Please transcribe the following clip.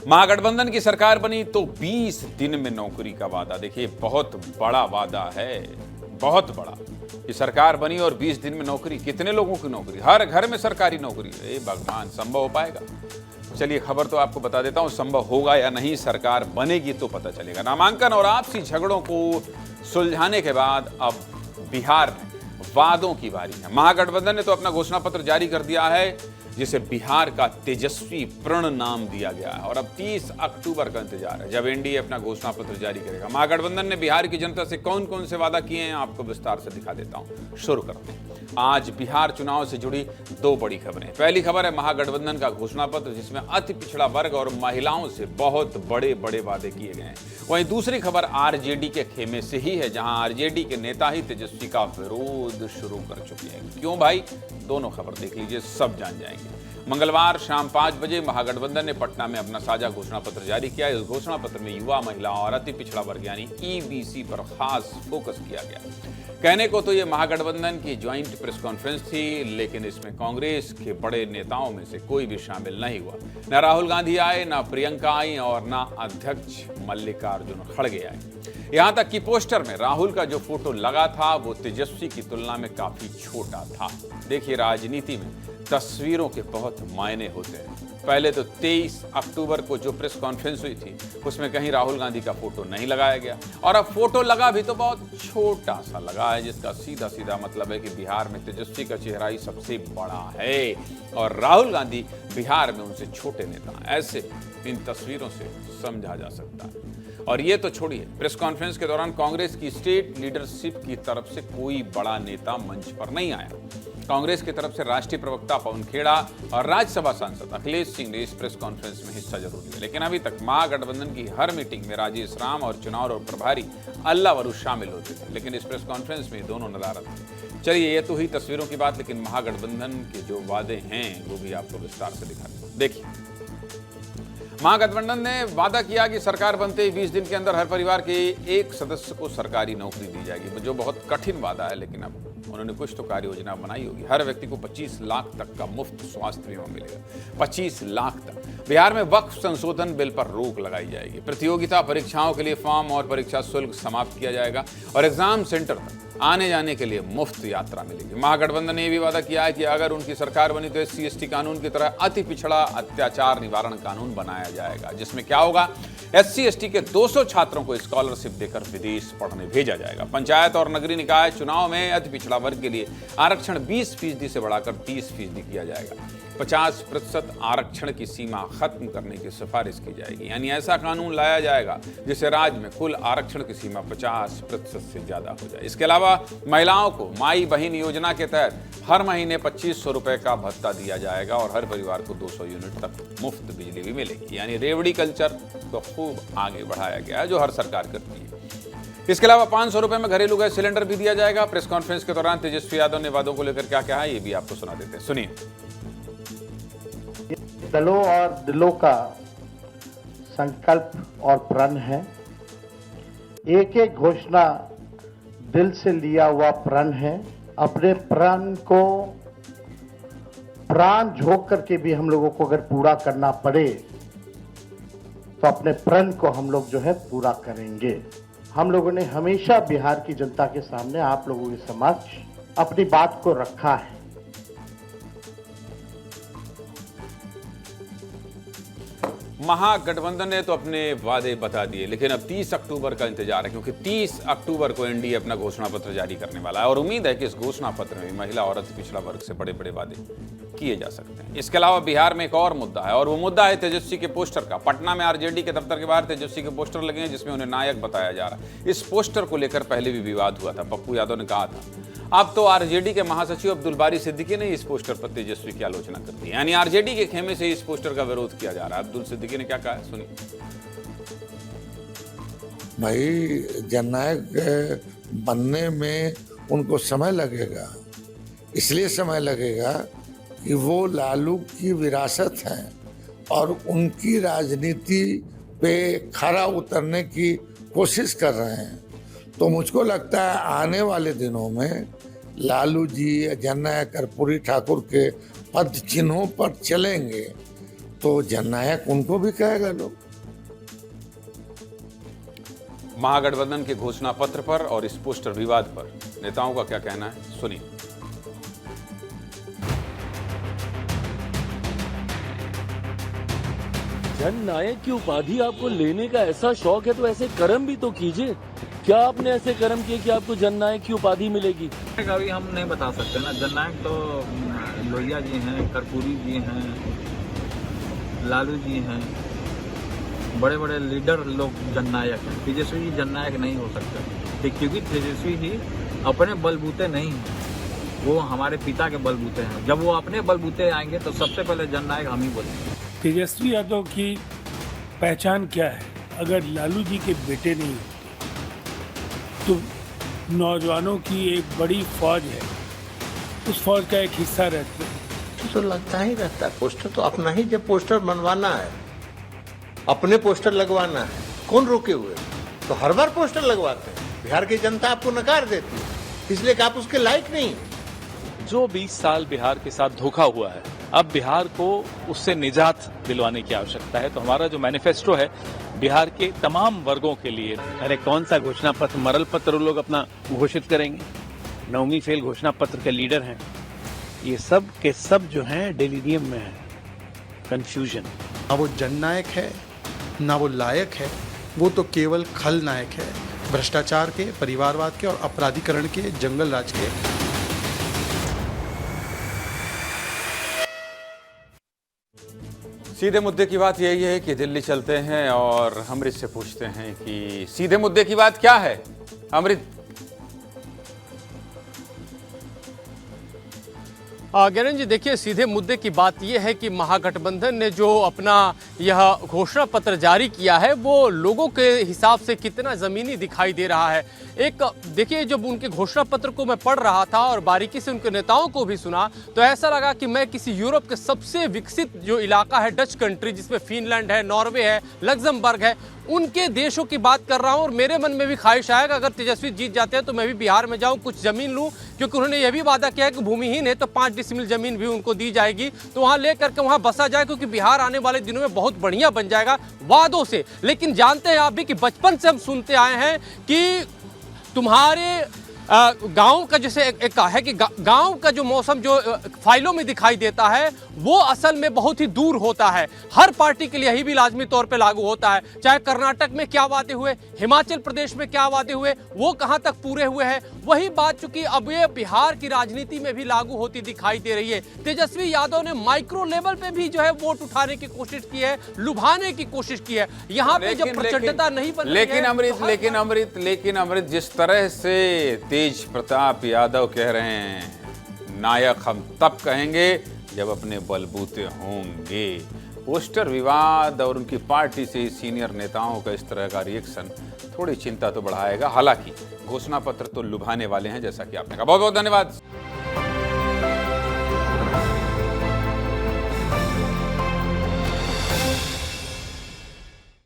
महागठबंधन की सरकार बनी तो 20 दिन में नौकरी का वादा। देखिए, बहुत बड़ा वादा है, बहुत बड़ा। ये सरकार बनी और 20 दिन में नौकरी, कितने लोगों की नौकरी? हर घर में सरकारी नौकरी। ए भगवान, संभव हो पाएगा? चलिए, खबर तो आपको बता देता हूं, संभव होगा या नहीं, सरकार बनेगी तो पता चलेगा। नामांकन और आपसी झगड़ों को सुलझाने के बाद अब बिहार में वादों की बारी है। महागठबंधन ने तो अपना घोषणा पत्र जारी कर दिया है, जिसे बिहार का तेजस्वी प्रण नाम दिया गया है। और अब 30 अक्टूबर का इंतजार है, जब एनडीए अपना घोषणा पत्र जारी करेगा। महागठबंधन ने बिहार की जनता से कौन कौन से वादा किए हैं, आपको विस्तार से दिखा देता हूं। शुरू करते हैं आज बिहार चुनाव से जुड़ी दो बड़ी खबरें। पहली खबर है महागठबंधन का घोषणा पत्र, जिसमें अति पिछड़ा वर्ग और महिलाओं से बहुत बड़े बड़े वादे किए गए हैं। वहीं दूसरी खबर आरजेडी के खेमे से ही है, जहां आरजेडी के नेता ही तेजस्वी का विरोध शुरू कर चुके हैं। क्यों भाई? दोनों खबर देख लीजिए, सब जान जाएंगे। मंगलवार शाम 5 बजे महागठबंधन ने पटना में अपना साझा घोषणा पत्र जारी किया। इस घोषणा पत्र में युवा, महिला और अति पिछड़ा वर्ग यानी ईबीसी पर खास फोकस किया गया। कहने को तो ये महागठबंधन की ज्वाइंट प्रेस कॉन्फ्रेंस थी, लेकिन इसमें कांग्रेस के बड़े नेताओं में से कोई भी शामिल नहीं हुआ। न राहुल गांधी आए, न प्रियंका आई और न अध्यक्ष मल्लिकार्जुन खड़गे आए। यहां तक कि पोस्टर में राहुल का जो फोटो लगा था वो तेजस्वी की तुलना में काफी छोटा था। देखिए, राजनीति में तस्वीरों के बहुत मायने होते हैं। पहले तो 23 अक्टूबर को जो प्रेस कॉन्फ्रेंस हुई थी, उसमें कहीं राहुल गांधी का फोटो नहीं लगाया गया, और अब फोटो लगा भी तो बहुत छोटा सा लगा है, जिसका सीधा सीधा मतलब है कि बिहार में तेजस्वी का चेहरा ही सबसे बड़ा है और राहुल गांधी बिहार में उनसे छोटे नेता। ऐसे इन तस्वीरों से समझा जा सकता है। और ये तो छोड़िए, प्रेस कॉन्फ्रेंस के दौरान कांग्रेस की स्टेट लीडरशिप की तरफ से कोई बड़ा नेता मंच पर नहीं आया। कांग्रेस की तरफ से राष्ट्रीय प्रवक्ता पवन खेड़ा और राज्यसभा सांसद अखिलेश सिंह ने इस प्रेस कॉन्फ्रेंस में हिस्सा जरूर लिया, लेकिन अभी तक महागठबंधन की हर मीटिंग में राजेश राम और चुनाव और प्रभारी अल्लाह वरू शामिल होते थे, लेकिन इस प्रेस कॉन्फ्रेंस में दोनों नदारद थे। चलिए, ये तो हुई तस्वीरों की बात, लेकिन महागठबंधन के जो वादे हैं वो भी आपको विस्तार से दिखाते हैं। देखिए, महागठबंधन ने वादा किया कि सरकार बनते ही 20 दिन के अंदर हर परिवार के एक सदस्य को सरकारी नौकरी दी जाएगी, जो बहुत कठिन वादा है, लेकिन अब उन्होंने कुछ तो कार्य योजना बनाई होगी। हर व्यक्ति को 25 लाख तक का मुफ्त स्वास्थ्य बीमा मिलेगा, 25 लाख तक। बिहार में वक्फ संशोधन बिल पर रोक लगाई जाएगी। प्रतियोगिता परीक्षाओं के लिए फॉर्म और परीक्षा शुल्क समाप्त किया जाएगा और एग्जाम सेंटर तक आने जाने के लिए मुफ्त यात्रा मिलेगी। महागठबंधन ने यह भी वादा किया है कि अगर उनकी सरकार बनी तो SC/ST कानून की तरह अति पिछड़ा अत्याचार निवारण कानून बनाया जाएगा, जिसमें क्या होगा, SC/ST के 200 छात्रों को स्कॉलरशिप देकर विदेश पढ़ने भेजा जाएगा। पंचायत और नगरीय निकाय चुनाव में अति पिछड़ा वर्ग के लिए आरक्षण 20% से बढ़ाकर 30% किया जाएगा। 50% आरक्षण की सीमा खत्म करने की सिफारिश की जाएगी, यानी ऐसा कानून लाया जाएगा जिससे राज्य में कुल आरक्षण की सीमा 50% से ज्यादा हो जाए। इसके अलावा महिलाओं को माई बहन योजना के तहत हर महीने 2500 रुपए का भत्ता दिया जाएगा और हर परिवार को 200 यूनिट तक मुफ्त बिजली भी मिलेगी। यानी रेवड़ी कल्चर को खूब आगे बढ़ाया गया है, जो हर सरकार करती है। इसके अलावा 500 रुपए में घरेलू गैस सिलेंडर भी दिया जाएगा। प्रेस कॉन्फ्रेंस के दौरान तेजस्वी यादव ने वादों को लेकर क्या कहा है, ये भी आपको सुना देते हैं, सुनिए। दलों और दिलों का संकल्प और प्रण है। एक एक घोषणा दिल से लिया हुआ प्रण है। अपने प्रण को प्राण झोंक करके भी हम लोगों को अगर पूरा करना पड़े तो अपने प्रण को हम लोग जो है पूरा करेंगे। हम लोगों ने हमेशा बिहार की जनता के सामने, आप लोगों के समक्ष अपनी बात को रखा है। महागठबंधन ने तो अपने वादे बता दिए, लेकिन अब 30 अक्टूबर का इंतजार है, क्योंकि 30 अक्टूबर को एनडीए अपना घोषणा पत्र जारी करने वाला है और उम्मीद है कि इस घोषणा पत्र में महिला और अति पिछड़ा वर्ग से बड़े बड़े वादे किए जा सकते हैं। इसके अलावा बिहार में एक और मुद्दा है, और वो मुद्दा है तेजस्वी के पोस्टर का। पटना में आरजेडी के दफ्तर के बाहर तेजस्वी के पोस्टर लगे हैं, जिसमें उन्हें नायक बताया जा रहा है। इस पोस्टर को लेकर पहले भी विवाद हुआ था। पप्पू यादव ने कहा था। अब तो आरजेडी के महासचिव अब्दुल बारी सिद्दीकी ने इस पोस्टर पर तेजस्वी की आलोचना कर दी, यानी आरजेडी के खेमे से इस पोस्टर का विरोध किया जा रहा है। अब्दुल सिद्दीकी ने क्या कहा है, सुनिए। भाई, जननायक बनने में उनको समय लगेगा, इसलिए समय लगेगा कि वो लालू की विरासत है और उनकी राजनीति पे खरा उतरने की कोशिश कर रहे हैं। तो मुझको लगता है आने वाले दिनों में लालू जी, जननायक कर्पूरी ठाकुर के पद चिन्हों पर चलेंगे तो जननायक उनको भी कहेगा लोग। महागठबंधन के घोषणा पत्र पर और इस पोस्टर विवाद पर नेताओं का क्या कहना है, सुनिए। जननायक की उपाधि आपको लेने का ऐसा शौक है तो ऐसे कर्म भी तो कीजिए। क्या आपने ऐसे कर्म किए कि आपको जननायक की उपाधि मिलेगी? अभी हम नहीं बता सकते ना। जननायक तो लोहिया जी हैं, कर्पूरी जी हैं, लालू जी हैं, बड़े बड़े लीडर लोग जननायक हैं। तेजस्वी जी जननायक नहीं हो सकते क्योंकि तेजस्वी जी अपने बलबूते नहीं हैं, वो हमारे पिता के बलबूते हैं। जब वो अपने बलबूते आएंगे तो सबसे पहले जननायक हम ही बोलेंगे। तेजस्वी यादव की पहचान क्या है? अगर लालू जी के बेटे नहीं होते तो नौजवानों की एक बड़ी फौज है, उस फौज का एक हिस्सा रहते हैं। तो लगता ही रहता है पोस्टर तो अपना ही, जब पोस्टर बनवाना है अपने पोस्टर लगवाना है, कौन रोके हुए? तो हर बार पोस्टर लगवाते हैं। बिहार की जनता आपको नकार देती है इसलिए कि आप उसके लायक नहीं। जो 20 साल बिहार के साथ धोखा हुआ है, अब बिहार को उससे निजात दिलवाने की आवश्यकता है। तो हमारा जो मैनिफेस्टो है बिहार के तमाम वर्गों के लिए। अरे कौन सा घोषणा पत्र, मरल पत्र लोग अपना घोषित करेंगे? 9वीं फेल घोषणा पत्र के लीडर हैं ये सब के सब जो हैं डेलीरियम में है, कंफ्यूजन। ना वो जननायक है ना वो लायक है, वो तो केवल खलनायक है, भ्रष्टाचार के, परिवारवाद के और अपराधीकरण के, जंगल राज के। सीधे मुद्दे की बात यही है कि दिल्ली चलते हैं और अमृत से पूछते हैं कि सीधे मुद्दे की बात क्या है। अमृत। ज्ञानंद जी, देखिए सीधे मुद्दे की बात यह है कि महागठबंधन ने जो अपना यह घोषणा पत्र जारी किया है वो लोगों के हिसाब से कितना ज़मीनी दिखाई दे रहा है। एक देखिए, जब उनके घोषणा पत्र को मैं पढ़ रहा था और बारीकी से उनके नेताओं को भी सुना तो ऐसा लगा कि मैं किसी यूरोप के सबसे विकसित जो इलाका है, डच कंट्री, जिसमें फिनलैंड है, नॉर्वे है, लग्जमबर्ग है, उनके देशों की बात कर रहा हूं। और मेरे मन में भी ख्वाहिश है कि अगर तेजस्वी जीत जाते हैं तो मैं भी बिहार में जाऊं, कुछ जमीन लूं, क्योंकि उन्होंने यह भी वादा किया है कि भूमिहीन है तो 5 डिसमिल जमीन भी उनको दी जाएगी, तो वहां लेकर के वहां बसा जाए, क्योंकि बिहार आने वाले दिनों में बहुत बढ़िया बन जाएगा वादों से। लेकिन जानते हैं आप भी कि बचपन से हम सुनते आए हैं कि तुम्हारे गांव का, जैसे एक है कि गांव का जो मौसम जो फाइलों में दिखाई देता है वो असल में बहुत ही दूर होता है। हर पार्टी के लिए यही भी लाजमी तौर पे लागू होता है। चाहे कर्नाटक में क्या वादे हुए, हिमाचल प्रदेश में क्या वादे हुए, वो कहां तक पूरे हुए हैं, वही बात चूंकि अब ये बिहार की राजनीति में भी लागू होती दिखाई दे रही है। तेजस्वी यादव ने माइक्रो लेवल पे भी जो है वोट उठाने की कोशिश की है, लुभाने की कोशिश की है। यहाँ पे जब प्रचंडता नहीं बन रही है, लेकिन अमृत जिस तरह से तेज प्रताप यादव कह रहे हैं, नायक हम तब कहेंगे जब अपने बलबूते होंगे। पोस्टर विवाद और उनकी पार्टी से सीनियर नेताओं का इस तरह का रिएक्शन थोड़ी चिंता तो बढ़ाएगा। हालांकि घोषणा पत्र तो लुभाने वाले हैं, जैसा कि आपने कहा। बहुत बहुत धन्यवाद।